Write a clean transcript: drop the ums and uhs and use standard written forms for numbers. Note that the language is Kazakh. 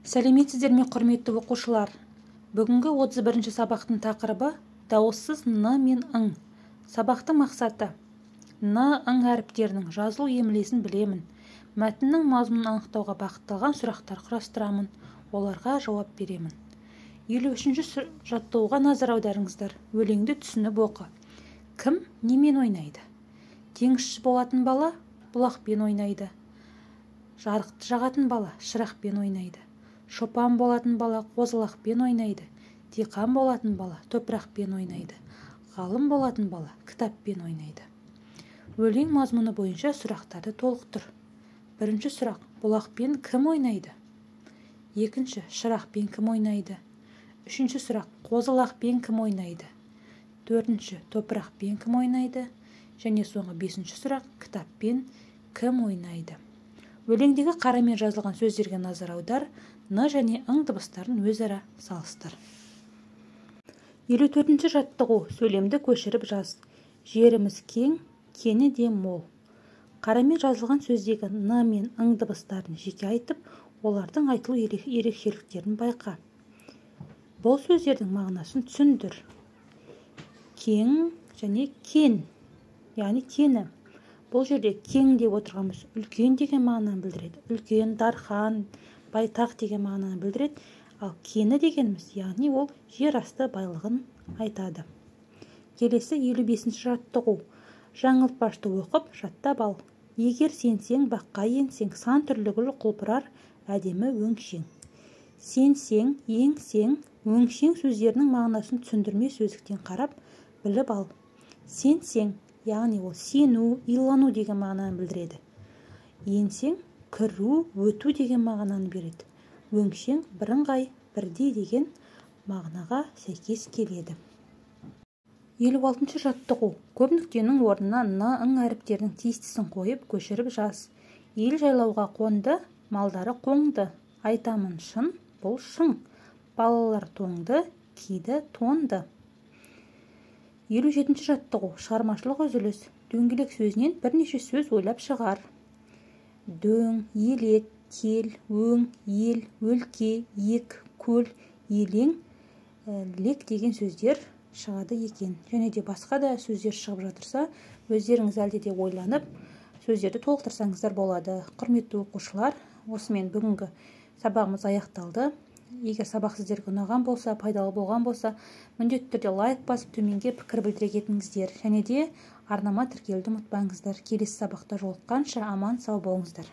Сәлеметсіздер ме, құрметті оқушылар? Бүгінгі 31-ші сабақтың тақырыбы дауыссыз н мен ң. Сабақтың мақсаты: н, ң әріптерінің жазылу емлесін білемін. Мәтіннің мазмұнын анықтауға бағытталған сұрақтар құрастырамын. Оларға жауап беремін. 53-ші жаттығуға назар аударыңыздар. Өлеңді түсініп оқы. Кім немен ойнайды? Теңізші болатын бала бұлақпен ойнайды. Жарықты жағатын бала шырақпен ойнайды. Шопан болатын бала қозылақпен ойнайды. Диқан болатын бала топырақпен ойнайды. Ғалым болатын бала кітаппен ойнайды. Өлең мазмұны бойынша сұрақтарды толықтыр. Бірінші сұрақ: бұлақпен кім ойнайды? Екінші: шырақпен кім ойнайды? Үшінші сұрақ: қозылақпен кім ойнайды? Төртінші: топырақпен кім ойнайды? Және соңғы бесінші сұрақ: кітаппен кім ойнайды? Өлеңдегі қарамен жазылған сөздерге назар аудар. Н және ң дыбыстарын өзара салыстыр. 54-ші жаттығу: сөйлемді көшіріп жаз. Жеріміз кең, кені де мол. Қарамен жазылған сөздегі н мен ң дыбыстарын жеке айтып, олардың айтылу ерекшеліктерін байқа. Бұл сөздердің мағынасын түсіндір. Кең және кен, яғни кені. Бұл жерде кең деп отырғанымыз үлкен деген мағынаны білдіреді. Үлкен, дархан, байтақ деген мағынаны білдіреді. Ал кені дегеніміз, яғни ол жер асты байлығын айтады. Келесі 55-ші жаттығу: жаңылтпашты оқып жаттап ал. Егер сенсең, баққа енсең, сан түрлі гүл құлпырар әдемі өңшең. Сенсең, еңсең, өңшең сөздерінің мағынасын түсіндірме сөздіктен қарап біліп ал. Сенсең, яғни ол сену, илану деген мағынаны білдіреді. Енсең, кіру, өту деген мағынаны береді. Өңшең, бірыңғай, бірдей деген мағынаға сәйкес келеді. 56-ші жаттығу: көп нүктенің орнына н, ң әріптерінің тиістісін қойып көшіріп жаз. Ел жайлауға қонды, малдары қоңды. Айтамын шын, бұл шың. Балалар тоңды, киді тонды. 57-ші жаттығу: шығармашылық үзіліс. Дөңгелек сөзінен бірнеше сөз ойлап шығар. Дөң, елек, кел, өң, ел, өлке, ек, көл, елең, лек деген сөздер шығады екен. Және де басқа да сөздер шығып жатырса, өздеріңіз әлде де ойланып, сөздерді толықтырсаңыздар болады. Құрметті оқушылар, осымен бүгінгі сабағымыз аяқталды. Егер сабақ сіздерге ұнаған болса, пайдалы болған болса, міндетті түрде лайк басып төменге пікір білдіре кетіңіздер. Және де арнама тіркелуді ұмытпаңыздар. Келесі сабақта жолыққанша аман сау болыңыздар.